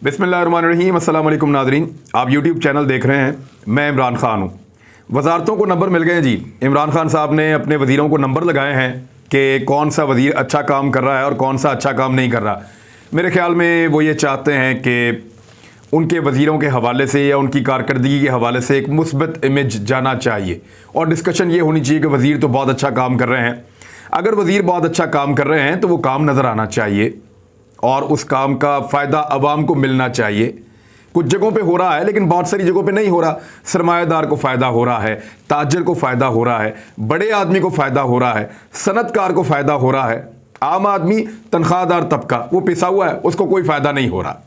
बिस्मिल्लाहिर्रहमानिर्रहीम। अस्सलाम वालेकुम नाज़रीन, आप यूट्यूब चैनल देख रहे हैं। मैं इमरान खान हूँ। वज़ारतों को नंबर मिल गए हैं जी। इमरान खान साहब ने अपने वज़ीरों को नंबर लगाए हैं कि कौन सा वज़ीर अच्छा काम कर रहा है और कौन सा अच्छा काम नहीं कर रहा। मेरे ख्याल में वो ये चाहते हैं कि उनके वज़ीरों के हवाले से या उनकी कारकर्दगी के हवाले से एक मुस्बत इमेज जाना चाहिए और डिस्कशन ये होनी चाहिए कि वज़ीर तो बहुत अच्छा काम कर रहे हैं। अगर वज़ीर बहुत अच्छा काम कर रहे हैं तो वो काम नज़र आना चाहिए और उस काम का फ़ायदा अवाम को मिलना चाहिए। कुछ जगहों पे हो रहा है लेकिन बहुत सारी जगहों पे नहीं हो रहा। सरमायादार को फ़ायदा हो रहा है, ताजर को फ़ायदा हो रहा है, बड़े आदमी को फ़ायदा हो रहा है, सनतकार को फ़ायदा हो रहा है। आम आदमी, तनख्वाहदार तबका, वो पिसा हुआ है, उसको कोई फ़ायदा नहीं हो रहा।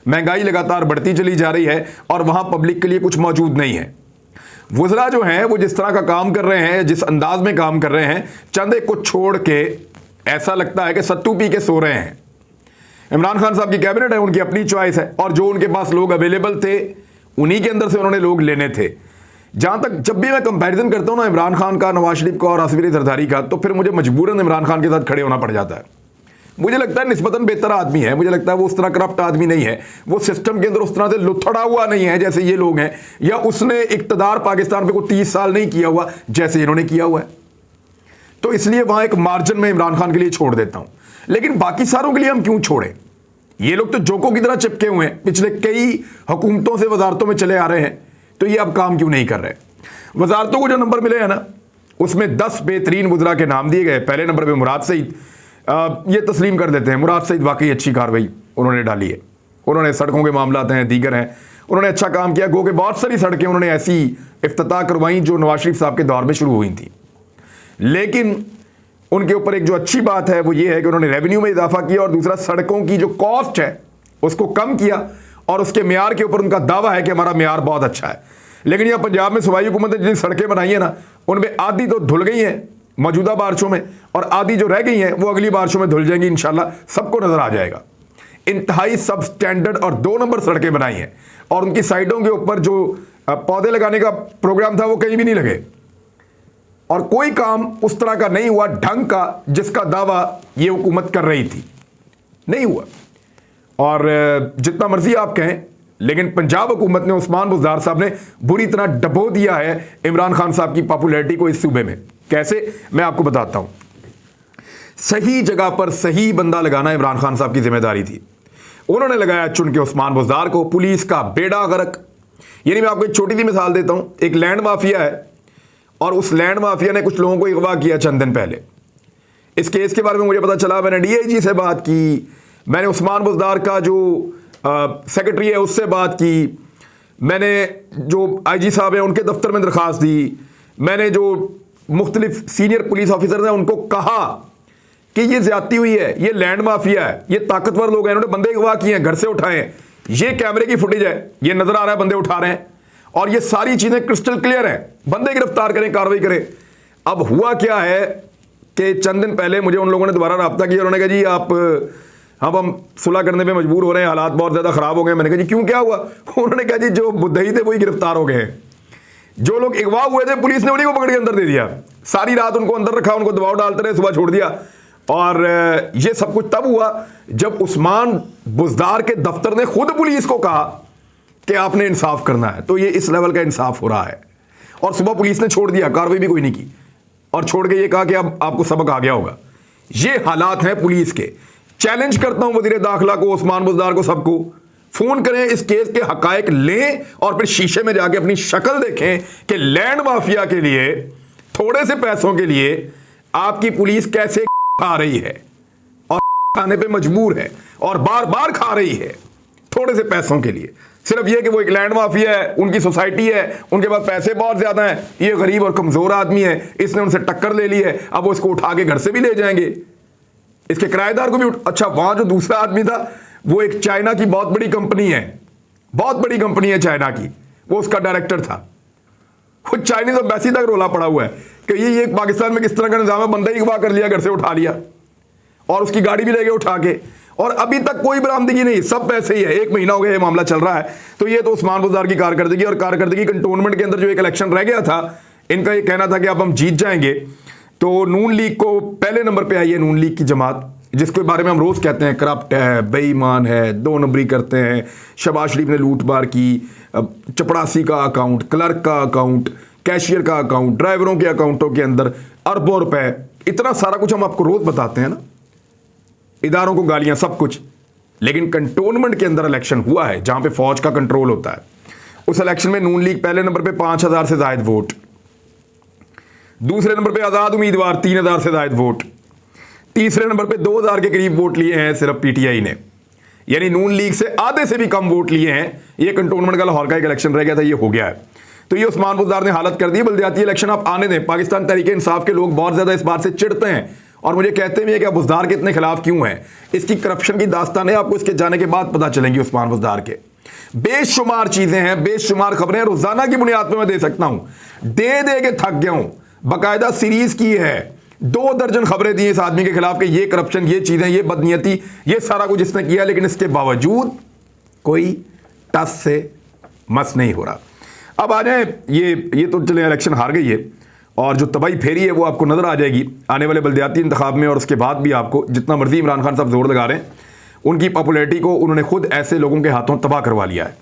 महंगाई लगातार बढ़ती चली जा रही है और वहाँ पब्लिक के लिए कुछ मौजूद नहीं है। वज़रा जो हैं वो जिस तरह का काम कर रहे हैं, जिस अंदाज में काम कर रहे हैं, चंदे को छोड़ के ऐसा लगता है कि सत्तू पी के सो रहे हैं। इमरान खान साहब की कैबिनेट है, उनकी अपनी चॉइस है और जो उनके पास लोग अवेलेबल थे उन्हीं के अंदर से उन्होंने लोग लेने थे। जहां तक जब भी मैं कंपैरिजन करता हूं ना इमरान खान का, नवाज शरीफ का और आसिफ अली जरदारी का, तो फिर मुझे मजबूरन इमरान खान के साथ खड़े होना पड़ जाता है। मुझे लगता है निस्बतन बेहतर आदमी है, मुझे लगता है वो उस तरह करप्ट आदमी नहीं है, वो सिस्टम के अंदर उस तरह से लुथड़ा हुआ नहीं है जैसे ये लोग हैं, या उसने इक्तदार पाकिस्तान पे कोई 30 साल नहीं किया हुआ जैसे इन्होंने किया हुआ है। तो इसलिए वहां एक मार्जिन में इमरान खान के लिए छोड़ देता हूं। लेकिन बाकी सारों के लिए हम क्यों छोड़ें? ये लोग तो जोकों की तरह चिपके हुए हैं, पिछले कई हुकूमतों से वजारतों में चले आ रहे हैं, तो ये अब काम क्यों नहीं कर रहे? वजारतों को जो नंबर मिले हैं ना, उसमें 10 बेहतरीन वज़रा के नाम दिए गए। पहले नंबर पे मुराद सईद। ये तस्लीम कर देते हैं, मुराद सईद वाकई अच्छी कार्रवाई उन्होंने डाली है। उन्होंने सड़कों के मामलात हैं, दीगर हैं, उन्होंने अच्छा काम किया। गो के बहुत सारी सड़कें उन्होंने ऐसी इफ्तिताह करवाई जो नवाज शरीफ साहब के दौर में शुरू हुई थी। लेकिन उनके ऊपर एक जो अच्छी बात है वो ये है कि उन्होंने रेवेन्यू में इजाफा किया और दूसरा सड़कों की जो कॉस्ट है उसको कम किया और उसके म्यार के ऊपर उनका दावा है कि हमारा म्यार बहुत अच्छा है। लेकिन यह पंजाब में सूबाई हुकूमत ने जितनी सड़कें बनाई है ना, उनमें आधी तो धुल गई हैं मौजूदा बारिशों में और आधी जो रह गई हैं वो अगली बारिशों में धुल जाएंगी। इंशाल्लाह सबको नजर आ जाएगा। इंतहाई सब स्टैंडर्ड और 2 नंबर सड़कें बनाई हैं और उनकी साइडों के ऊपर जो पौधे लगाने का प्रोग्राम था वो कहीं भी नहीं लगे और कोई काम उस तरह का नहीं हुआ ढंग का जिसका दावा ये हुकूमत कर रही थी, नहीं हुआ। और जितना मर्जी आप कहें, लेकिन पंजाब हुकूमत ने, उस्मान बुज़दार साहब ने बुरी तरह डबो दिया है इमरान खान साहब की पॉपुलैरिटी को इस सूबे में। कैसे, मैं आपको बताता हूं। सही जगह पर सही बंदा लगाना इमरान खान साहब की जिम्मेदारी थी। उन्होंने लगाया चुन के उस्मान बुज़दार को। पुलिस का बेड़ा गर्क। यानी मैं आपको एक छोटी सी मिसाल देता हूं। एक लैंड माफिया है और उस लैंड माफिया ने कुछ लोगों को अगवा किया चंद दिन पहले। इस केस के बारे में मुझे पता चला, मैंने डीआईजी से बात की, मैंने उस्मान बुज़दार का जो सेक्रेटरी है उससे बात की, मैंने जो आईजी साहब हैं उनके दफ्तर में दरखास्त दी, मैंने जो मुख्तलिफ सीनियर पुलिस ऑफिसर हैं उनको कहा कि ये ज्यादती हुई है, ये लैंड माफिया है, ये ताकतवर लोग हैं, इन्होंने बंदे अगवा किए हैं, घर से उठाए हैं, ये कैमरे की फुटेज है, ये नजर आ रहा है बंदे उठा रहे हैं और ये सारी चीजें क्रिस्टल क्लियर हैं, बंदे गिरफ्तार करें, कार्रवाई करें। अब हुआ क्या है कि चंद दिन पहले मुझे उन लोगों ने दोबारा रब्ता किया। उन्होंने कहा जी आप हम सुलह करने पे मजबूर हो रहे हैं, हालात बहुत ज्यादा खराब हो गए। मैंने कहा जी क्यों, क्या हुआ? उन्होंने कहा जी जो मुद्दई थे वही गिरफ्तार हो गए हैं, जो लोग अगवा हुए थे पुलिस ने उन्हीं को पकड़ के अंदर दे दिया। सारी रात उनको अंदर रखा, उनको दबाव डालते रहे, सुबह छोड़ दिया। और ये सब कुछ तब हुआ जब उस्मान बुज़दार के दफ्तर ने खुद पुलिस को कहा कि आपने इंसाफ करना है। तो ये इस लेवल का इंसाफ हो रहा है और सुबह पुलिस ने छोड़ दिया, कार्रवाई भी कोई नहीं की और छोड़ के ये कहा कि अब आपको सबक आ गया होगा। ये हालात हैं पुलिस के। चैलेंज करता हूं वज़ीर दाखिला को, उस्मान बुज़दार को, सबको फोन करें, इस केस के हकायक लें और फिर शीशे में जाके अपनी शक्ल देखें कि लैंड माफिया के लिए, थोड़े से पैसों के लिए आपकी पुलिस कैसे खा रही है और खाने पे मजबूर है और बार बार खा रही है थोड़े से पैसों के लिए। सिर्फ ये कि वो एक लैंड माफिया है, उनकी सोसाइटी है, उनके पास पैसे बहुत ज्यादा हैं, ये गरीब और कमजोर आदमी है, इसने उनसे टक्कर ले ली है, अब वो इसको उठा के घर से भी ले जाएंगे, इसके किराएदार को भी अच्छा। वहां जो दूसरा आदमी था वो एक चाइना की बहुत बड़ी कंपनी है, बहुत बड़ी कंपनी है चाइना की, वो उसका डायरेक्टर था। वो चाइनीज एम्बेसी तक रोला पड़ा हुआ है कि ये पाकिस्तान में किस तरह का निजाम है, बंदा ही अगवा कर लिया, घर से उठा लिया और उसकी गाड़ी भी ले गए उठा के, और अभी तक कोई बरामदगी नहीं, सब पैसे ही है। 1 महीना हो गया ये मामला चल रहा है। तो ये तो उस्मान बुज़दार की कारकर्दगी और कारकर्दगी कंटोनमेंट के अंदर जो एक इलेक्शन रह गया था, इनका ये कहना था कि अब हम जीत जाएंगे, तो नून लीग को पहले नंबर पे आई है, नून लीग की जमात, जिसके बारे में हम रोज़ कहते हैं करप्ट है, बेईमान है, दो नंबरी करते हैं, शहबाज शरीफ ने लूटमार की, चपड़ासी का अकाउंट, क्लर्क का अकाउंट, कैशियर का अकाउंट, ड्राइवरों के अकाउंटों के अंदर अरबों रुपए, इतना सारा कुछ हम आपको रोज़ बताते हैं ना, इदारों को गालियां, सब कुछ। लेकिन कंटोनमेंट के अंदर इलेक्शन हुआ है जहां पे फौज का कंट्रोल होता है, उस इलेक्शन में नून लीग पहले नंबर पे 5,000 से ज्यादा वोट, दूसरे नंबर पे आजाद उम्मीदवार 3,000 से ज्यादा वोट, तीसरे नंबर पे 2,000 के करीब वोट लिए हैं सिर्फ पीटीआई ने, यानी नून लीग से आधे से भी कम वोट लिए हैं। ये कंटोनमेंट का लाहौर का एक इलेक्शन रह गया था, ये हो गया है। तो ये उस्मान बुज़दार ने हालत कर दी। बल्दियाती इलेक्शन आप आने दें। पाकिस्तान तहरीक इंसाफ के लोग बहुत ज्यादा इस बात से चिढ़ते हैं और मुझे कहते भी हैं कि आप बुज़दार के इतने खिलाफ क्यों हैं। इसकी करप्शन की दास्तान है, आपको इसके जाने के बाद पता चलेंगी। उस्मान बुज़दार के बेशुमार चीजें हैं, बेशुमार खबरें रोजाना की बुनियाद पर मैं दे सकता हूं, दे दे के थक गया हूं। बाकायदा सीरीज की है, 2 दर्जन खबरें दी इस आदमी के खिलाफ कि ये करप्शन, ये चीजें, ये बदनीयती, ये सारा कुछ इसने किया, लेकिन इसके बावजूद कोई टस से मस नहीं हो रहा। अब आ जाए, ये तो चले इलेक्शन हार गई है और जो तबाही फेरी है वो आपको नजर आ जाएगी आने वाले बल्दियाती इंतखाब में। और उसके बाद भी आपको जितना मर्जी इमरान खान साहब जोर लगा रहे हैं, उनकी पॉपुलैरिटी को उन्होंने खुद ऐसे लोगों के हाथों तबाह करवा लिया है।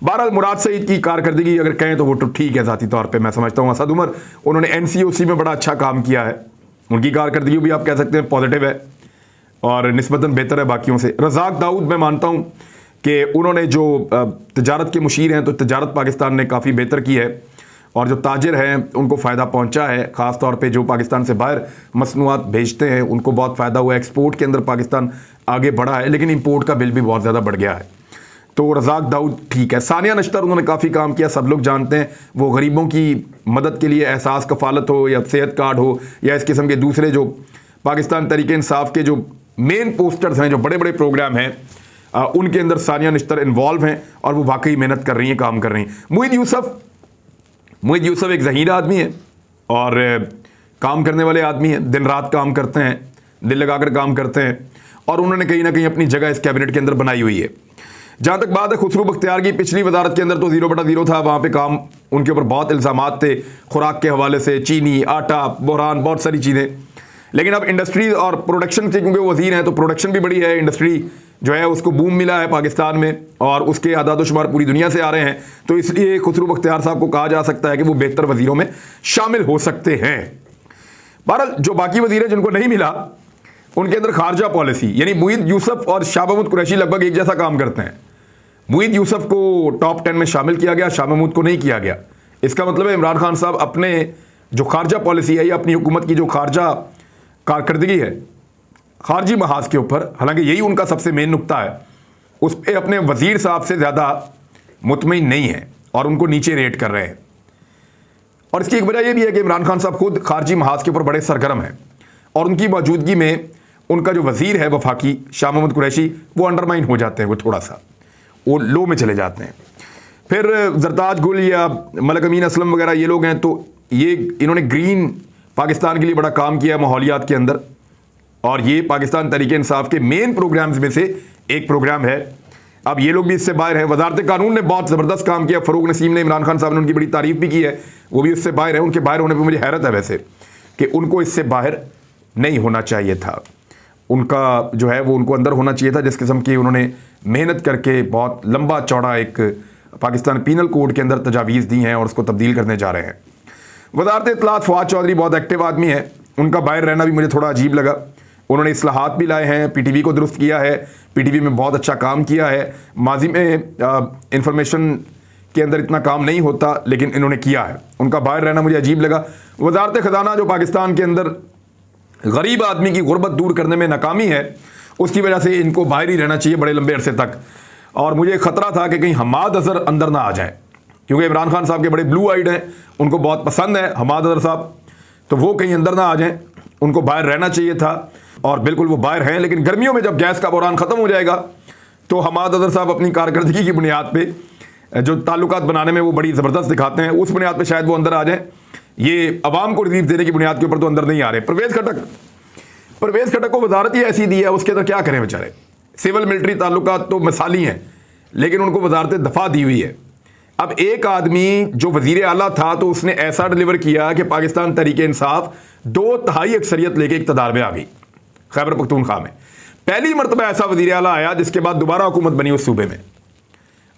बहरहाल मुराद सईद की कारकर्दगी अगर कहें तो वो तो ठीक है, ज़ाती तौर पे मैं समझता हूँ। असद उमर, उन्होंने एनसीओसी में बड़ा अच्छा काम किया है, उनकी कारकर्दगी भी आप कह सकते हैं पॉजिटिव है और निस्बतन बेहतर है बाकियों से। रज़ाक दाऊद, मैं मानता हूँ कि उन्होंने जो तजारत के मुशीर हैं, तो तजारत पाकिस्तान ने काफ़ी बेहतर की है और जो ताजिर हैं उनको फ़ायदा पहुँचा है। ख़ास तौर पर जो पाकिस्तान से बाहर मसनूआत भेजते हैं उनको बहुत फ़ायदा हुआ है। एक्सपोर्ट के अंदर पाकिस्तान आगे बढ़ा है, लेकिन इम्पोर्ट का बिल भी बहुत ज़्यादा बढ़ गया है। तो रज़ाक दाऊद ठीक है। सानिया नश्तर, उन्होंने काफ़ी काम किया, सब लोग जानते हैं। वो गरीबों की मदद के लिए एहसास कफ़ालत हो या सेहत कार्ड हो या इस किस्म के दूसरे जो पाकिस्तान तहरीक इंसाफ के जो मेन पोस्टर्स हैं, जो बड़े बड़े प्रोग्राम हैं, उनके अंदर सानिया नश्तर इन्वॉल्व हैं और वो वाकई मेहनत कर रही हैं, काम कर रही हैं। मुईद यूसुफ एक ज़हीर आदमी है और काम करने वाले आदमी हैं, दिन रात काम करते हैं, दिल लगाकर काम करते हैं और उन्होंने कहीं ना कहीं अपनी जगह इस कैबिनेट के अंदर बनाई हुई है। जहाँ तक बात है खुसरू बख्तियार की, पिछली वजारत के अंदर तो 0/0 था, वहाँ पे काम उनके ऊपर बहुत इल्ज़ामात थे, खुराक के हवाले से, चीनी, आटा, बहरान, बहुत सारी चीज़ें। लेकिन अब इंडस्ट्री और प्रोडक्शन से, क्योंकि वज़ीर हैं तो प्रोडक्शन भी बड़ी है, इंडस्ट्री जो है उसको बूम मिला है पाकिस्तान में और उसके आदाद-ओ-शुमार पूरी दुनिया से आ रहे हैं। तो इसलिए खुसरू बख्तियार साहब को कहा जा सकता है कि वो बेहतर वज़ीरों में शामिल हो सकते हैं। बहरहाल जो बाकी वज़ीर हैं जिनको नहीं मिला, उनके अंदर खारजा पॉलिसी, यानी मुईद यूसुफ और शाह महमूद कुरैशी लगभग एक जैसा काम करते हैं। मुईद यूसुफ को टॉप 10 में शामिल किया गया, शाह महमूद को नहीं किया गया। इसका मतलब है इमरान खान साहब अपने जो खारजा पॉलिसी है या अपनी हुकूमत की जो खारजा कारकर्दगी है खारजी महाज के ऊपर, हालांकि यही उनका सबसे मेन नुक्ता है, उस पर अपने वज़ीर साहब से ज़्यादा मुतमईन नहीं है और उनको नीचे रेट कर रहे हैं। और इसकी एक वजह यह भी है कि इमरान खान साहब खुद खारजी महाज के ऊपर बड़े सरगर्म हैं और उनकी मौजूदगी में उनका जो वज़ीर है वफाकी, शाह महमूद कुरैशी, वो अंडरमाइन हो जाते हैं, वो थोड़ा सा वो लो में चले जाते हैं। फिर जरताज गुल या मलक अमीन असलम वगैरह ये लोग हैं, तो ये इन्होंने ग्रीन पाकिस्तान के लिए बड़ा काम किया माहौलियात के अंदर और ये पाकिस्तान तहरीक इंसाफ के मेन प्रोग्राम्स में से एक प्रोग्राम है। अब ये लोग भी इससे बाहर हैं। वजारत कानून ने बहुत ज़बरदस्त काम किया, फ़रूक नसीम ने, इमरान खान साहब ने उनकी बड़ी तारीफ भी की है, वो भी उससे बाहर है। उनके बाहर होने पर मुझे हैरत है वैसे कि उनको इससे बाहर नहीं होना चाहिए था, उनका जो है वो उनको अंदर होना चाहिए था। जिस किस्म की उन्होंने मेहनत करके बहुत लंबा चौड़ा एक पाकिस्तान पीनल कोड के अंदर तजावीज़ दी हैं और उसको तब्दील करने जा रहे हैं। वजारत इत्तलात फवाद चौधरी बहुत एक्टिव आदमी है, उनका बाहर रहना भी मुझे थोड़ा अजीब लगा। उन्होंने इस्लाहात भी लाए हैं, पीटीवी को दुरुस्त किया है, पीटीवी में बहुत अच्छा काम किया है। माजी में इंफॉर्मेशन के अंदर इतना काम नहीं होता, लेकिन इन्होंने किया है। उनका बाहर रहना मुझे अजीब लगा। वजारत ख़जाना जो पाकिस्तान के अंदर गरीब आदमी की गुर्बत दूर करने में नाकामी है, उसकी वजह से इनको बाहर ही रहना चाहिए बड़े लंबे अरसे तक। और मुझे ख़तरा था कि कहीं हमाद अज़हर अंदर ना आ जाए, क्योंकि इमरान खान साहब के बड़े ब्लू आइड हैं, उनको बहुत पसंद है हमाद अज़हर साहब, तो वो कहीं अंदर ना आ जाएं, उनको बाहर रहना चाहिए था। और बिल्कुल वो बाहर हैं, लेकिन गर्मियों में जब गैस का बहरान ख़त्म हो जाएगा तो हमाद अज़हर साहब अपनी कारकर्दगी की बुनियाद पे जो ताल्लुकात बनाने में वो बड़ी ज़बरदस्त दिखाते हैं, उस बुनियाद पे शायद वो अंदर आ जाएं। ये अवाम को रिलीफ देने की बुनियाद के ऊपर तो अंदर नहीं आ रहे। परवेज़ खटक को वजारत ही ऐसी दी है, उसके अंदर क्या करें बेचारे। सिविल मिलिट्री ताल्लुकात तो मिसाली हैं, लेकिन उनको वजारत दफ़ा दी हुई है। अब एक आदमी जो वज़ीर आला था तो उसने ऐसा डिलीवर किया कि पाकिस्तान तहरीक इंसाफ 2/3 अक्सरियत लेके इक़्तिदार में आ गई खैबर पख्तूनख्वा में। पहली मरतबा ऐसा वजीर आला आया जिसके बाद दोबारा हुकूमत बनी उस सूबे में।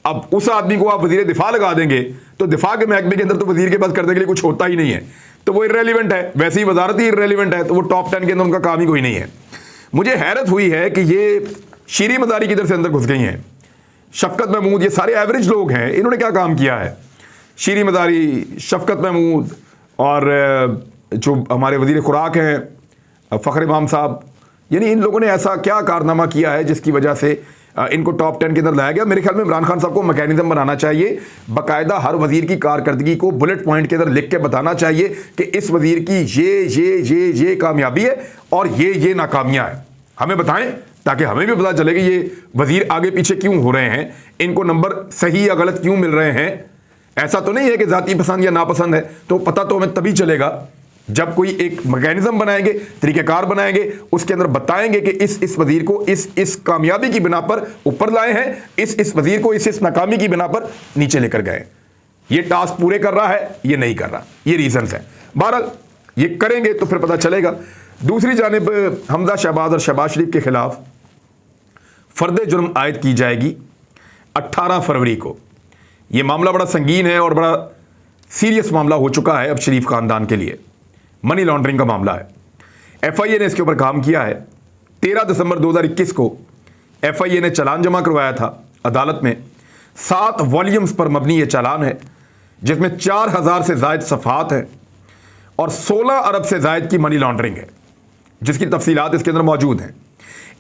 अब उस आदमी को आप वजीर दिफा लगा देंगे तो दिफा के महकमे के अंदर तो वजीर के पास करने के लिए कुछ होता ही नहीं है, तो वो इर्रेलीवेंट है। वैसे ही वजारत ही इर्रेलीवेंट है, तो वो टॉप 10 के अंदर उनका काम ही कोई नहीं है। मुझे हैरत हुई है कि ये शीरी मदारी किधर से अंदर घुस गई हैं, शफकत महमूद, ये सारे एवरेज लोग हैं, इन्होंने क्या काम किया है? शीरी मदारी, शफकत महमूद और जो हमारे वजीर खुराक हैं फ़खर इमाम साहब, यानी इन लोगों ने ऐसा क्या कारनामा किया है जिसकी वजह से इनको टॉप 10 के अंदर लाया गया। मेरे ख्याल में इमरान खान साहब को मैकेनिज्म बनाना चाहिए, बाकायदा हर वजीर की कारकर्दगी को बुलेट पॉइंट के अंदर लिख के बताना चाहिए कि इस वजीर की ये कामयाबी है और ये नाकामियाँ हैं, हमें बताएं ताकि हमें भी पता चले कि ये वजीर आगे पीछे क्यों हो रहे हैं, इनको नंबर सही या गलत क्यों मिल रहे हैं। ऐसा तो नहीं है कि जाती पसंद या नापसंद है, तो पता तो हमें तभी चलेगा जब कोई एक मैकेनिज्म बनाएंगे, तरीक़ेकार बनाएंगे, उसके अंदर बताएंगे कि इस वजीर को इस कामयाबी की बिना पर ऊपर लाए हैं, इस वजीर को इस नाकामी की बिना पर नीचे लेकर गए। ये टास्क पूरे कर रहा है, ये नहीं कर रहा, ये रीजंस हैं। बहरहाल ये करेंगे तो फिर पता चलेगा। दूसरी जानिब हमजा शहबाज और शहबाज शरीफ के खिलाफ फर्द जुर्म आयद की जाएगी 18 फरवरी को। यह मामला बड़ा संगीन है और बड़ा सीरियस मामला हो चुका है अब शरीफ खानदान के लिए। मनी लॉन्ड्रिंग का मामला है। FIA ने इसके ऊपर काम किया है। 13 दिसंबर 2021 को FIA ने चालान जमा करवाया था अदालत में। 7 वॉल्यूम्स पर मबनी ये चालान है जिसमें 4000 से ज़ायद सफ़ात हैं और 16 अरब से ज़ायद की मनी लॉन्ड्रिंग है, जिसकी तफसीलात इसके अंदर मौजूद हैं।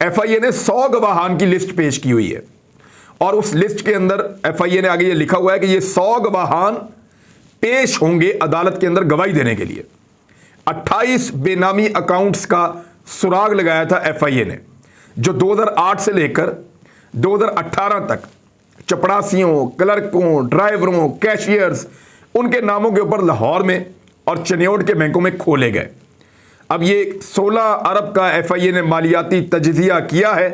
FIA ने 100 गवाहान की लिस्ट पेश की हुई है और उस लिस्ट के अंदर FIA ने आगे ये लिखा हुआ है कि ये 100 गवाहान पेश होंगे अदालत के अंदर गवाही देने के लिए। 28 बेनामी अकाउंट्स का सुराग लगाया था FIA ने, जो 2008 से लेकर 2018 तक चपड़ासियों, क्लर्कों, ड्राइवरों, कैशियर्स, उनके नामों के ऊपर लाहौर में और चनियोट के बैंकों में खोले गए। अब ये 16 अरब का FIA ने मालियाती तजज़िया किया है।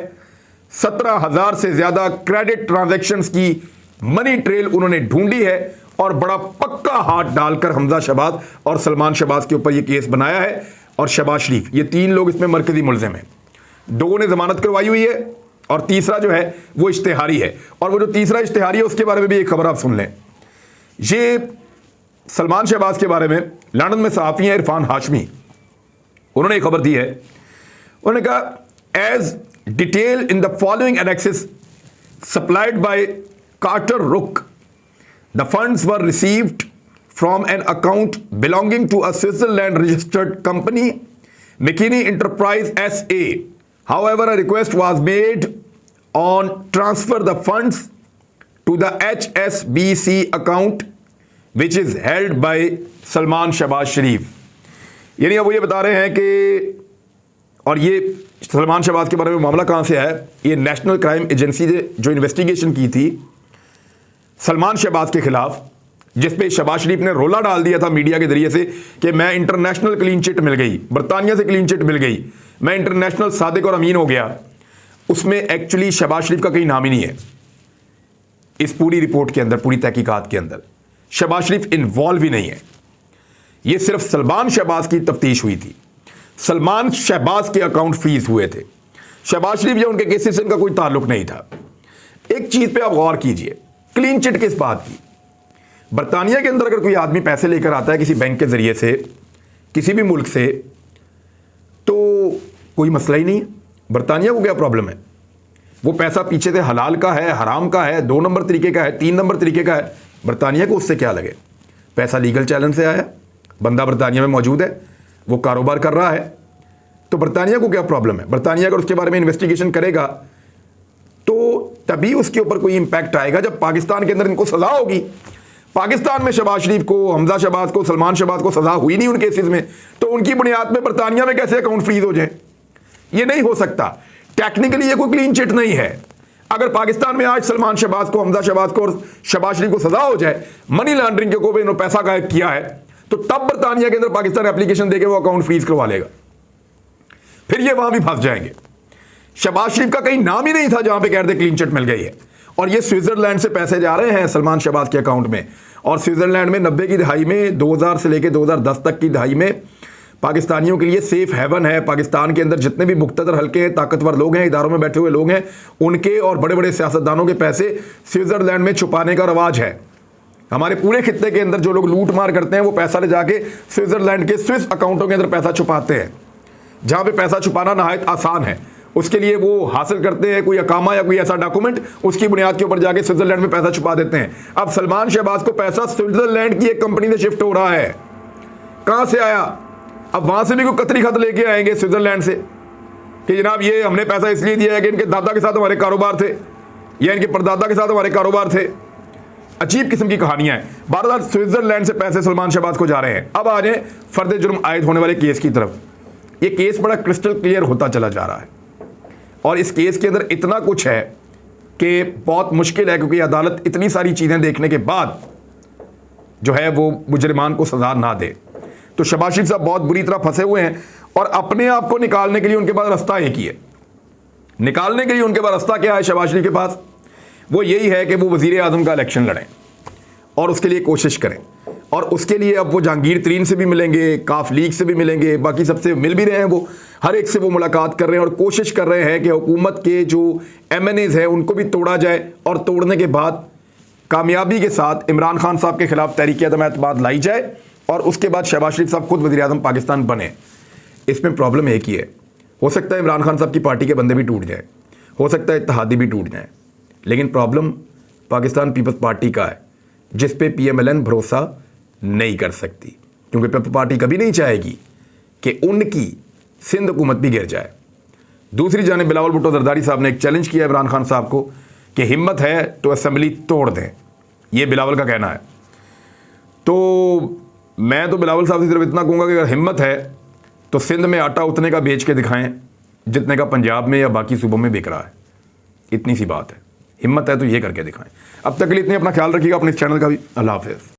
17,000 से ज़्यादा क्रेडिट ट्रांजैक्शंस की मनी ट्रेल उन्होंने ढूंढी है और बड़ा पक्का हाथ डालकर हमजा शहबाज और सलमान शहबाज के ऊपर यह केस बनाया है। और शहबाज शरीफ, ये 3 लोग इसमें मरकजी मुलजिम हैं। 2 ने जमानत करवाई हुई है और तीसरा जो है वो इश्तिहारी है। और वो जो तीसरा इश्तिहारी है उसके बारे में भी एक खबर आप सुन लें। ये सलमान शहबाज के बारे में लंदन में सहाफ़ी हैं इरफान हाशमी, उन्होंने एक खबर दी है। उन्होंने कहा as detail in the following annexes supplied by Carter रुक, the funds were received from an account belonging to a Switzerland registered company, McKinney Enterprise SA. However, a request was made on transfer the funds to the HSBC account which is held by Salman Shahbaz Sharif. यानी अब वो ये बता रहे हैं कि, और ये सलमान शहबाज के बारे में मामला कहाँ से है, ये नेशनल क्राइम एजेंसी ने जो इन्वेस्टिगेशन की थी सलमान शहबाज के खिलाफ, जिसपे शहबाज शरीफ ने रोला डाल दिया था मीडिया के जरिए से कि मैं इंटरनेशनल क्लीन चिट मिल गई, बरतानिया से क्लीन चिट मिल गई, मैं इंटरनेशनल सादिक और अमीन हो गया। उसमें एक्चुअली शहबाज शरीफ का कहीं नाम ही नहीं है इस पूरी रिपोर्ट के अंदर, पूरी तहकीकात के अंदर शहबाज शरीफ इन्वॉल्व ही नहीं है। यह सिर्फ सलमान शहबाज की तफ्तीश हुई थी, सलमान शहबाज के अकाउंट फ्रीज हुए थे, शहबाज शरीफ या उनके केसेस से इनका कोई ताल्लुक नहीं था। एक चीज पे आप गौर कीजिए, क्लीन चिट किस बात की? बरतानिया के अंदर अगर कोई आदमी पैसे लेकर आता है किसी बैंक के जरिए से किसी भी मुल्क से, तो कोई मसला ही नहीं है। बरतानिया को क्या प्रॉब्लम है? वो पैसा पीछे से हलाल का है, हराम का है, 2 नंबर तरीके का है, 3 नंबर तरीके का है, बरतानिया को उससे क्या लगे? पैसा लीगल चैलेंज से आया, बंदा बरतानिया में मौजूद है, वो कारोबार कर रहा है, तो बरतानिया को क्या प्रॉब्लम है? बरतानिया अगर उसके बारे में इन्वेस्टिगेशन करेगा तो तभी उसके ऊपर कोई इंपैक्ट आएगा जब पाकिस्तान के अंदर इनको सजा होगी। पाकिस्तान में शहबाज शरीफ को, हमजा शहबाज को, सलमान शहबाज को सजा हुई नहीं उन केसेस में, तो उनकी बुनियाद में बरतानिया में कैसे अकाउंट फ्रीज हो जाए? ये नहीं हो सकता। टेक्निकली ये कोई क्लीन चिट नहीं है। अगर पाकिस्तान में आज सलमान शहबाज को, हमजा शहबाज को और शहबाज शरीफ को सजा हो जाए मनी लॉन्ड्रिंग के ऊपर इन्होंने पैसा गायब किया है, तो तब बरतानिया के अंदर पाकिस्तान एप्लीकेशन देके वो अकाउंट फ्रीज करवा लेगा, फिर ये वहां भी फंस जाएंगे। शहबाज शरीफ का कहीं नाम ही नहीं था जहां पे कह रहे थे क्लीन चिट मिल गई है, और ये स्विट्जरलैंड से पैसे जा रहे हैं सलमान शहबाज के अकाउंट में। और स्विट्जरलैंड में 90 की दहाई में, 2000 से लेकर 2010 तक की दहाई में पाकिस्तानियों के लिए सेफ हेवन है। पाकिस्तान के अंदर जितने भी मुख्तदर हल्के हैं, ताकतवर लोग हैं, इदारों में बैठे हुए लोग हैं, उनके और बड़े बड़े सियासतदानों के पैसे स्विट्जरलैंड में छुपाने का रवाज है। हमारे पूरे खित्ते के अंदर जो लोग लूट मार करते हैं वो पैसा ले जाके स्विट्जरलैंड के स्विस अकाउंटों के अंदर पैसा छुपाते हैं, जहां पे पैसा छुपाना नहायत आसान है। उसके लिए वो हासिल करते हैं कोई अकामा या कोई ऐसा डॉक्यूमेंट, उसकी बुनियाद के ऊपर जाके स्विट्जरलैंड में पैसा छुपा देते हैं। अब सलमान शहबाज को पैसा स्विट्जरलैंड की एक कंपनी से शिफ्ट हो रहा है। कहां से आया? अब वहां से भी कोई कतरी खत लेके आएंगे स्विट्जरलैंड से कि जनाब ये हमने पैसा इसलिए दिया है कि इनके दादा के साथ हमारे कारोबार थे या इनके परदादा के साथ हमारे कारोबार थे। अजीब किस्म की कहानियां हैं। बार-बार स्विट्जरलैंड से पैसे सलमान शहबाज को जा रहे हैं। अब आ जाए फर्द जुर्म आयद होने वाले केस की तरफ। ये केस बड़ा क्रिस्टल क्लियर होता चला जा रहा है और इस केस के अंदर इतना कुछ है कि बहुत मुश्किल है, क्योंकि अदालत इतनी सारी चीज़ें देखने के बाद जो है वो मुजरिमान को सजा ना दे। तो शहबाज शरीफ साहब बहुत बुरी तरह फंसे हुए हैं और अपने आप को निकालने के लिए उनके पास रास्ता एक ही है। निकालने के लिए उनके पास रास्ता क्या है शहबाज शरीफ के पास? वो यही है कि वो वज़ीर आज़म का इलेक्शन लड़ें और उसके लिए कोशिश करें। और उसके लिए अब वो जहांगीर तरीन से भी मिलेंगे, काफ लीग से भी मिलेंगे, बाकी सबसे मिल भी रहे हैं। वो हर एक से वो मुलाकात कर रहे हैं और कोशिश कर रहे हैं कि हुकूमत के जो MNAs हैं उनको भी तोड़ा जाए और तोड़ने के बाद कामयाबी के साथ इमरान खान साहब के खिलाफ तहरीक अदम एतमाद लाई जाए और उसके बाद शहबाज शरीफ साहब खुद वज़ीर आज़म पाकिस्तान बने। इसमें प्रॉब्लम एक ही है, हो सकता है इमरान खान साहब की पार्टी के बंदे भी टूट जाए, हो सकता है इत्तेहादी भी टूट जाए, लेकिन प्रॉब्लम पाकिस्तान पीपल्स पार्टी का है जिस पे PMLN भरोसा नहीं कर सकती, क्योंकि पीपल्स पार्टी कभी नहीं चाहेगी कि उनकी सिंध हुकूमत भी गिर जाए। दूसरी जानिब बिलावल भुट्टो जरदारी साहब ने एक चैलेंज किया इमरान खान साहब को कि हिम्मत है तो असेंबली तोड़ दें, ये बिलावल का कहना है। तो मैं तो बिलावल साहब से सिर्फ इतना कहूँगा कि अगर हिम्मत है तो सिंध में आटा उतने का बेच के दिखाएं जितने का पंजाब में या बाकी सूबों में बिक रहा है। इतनी सी बात है, हिम्मत है तो ये करके दिखाएं। अब तक के लिए इतने, अपना ख्याल रखिएगा, अपने इस चैनल का भी। अल्लाह हाफ़िज़।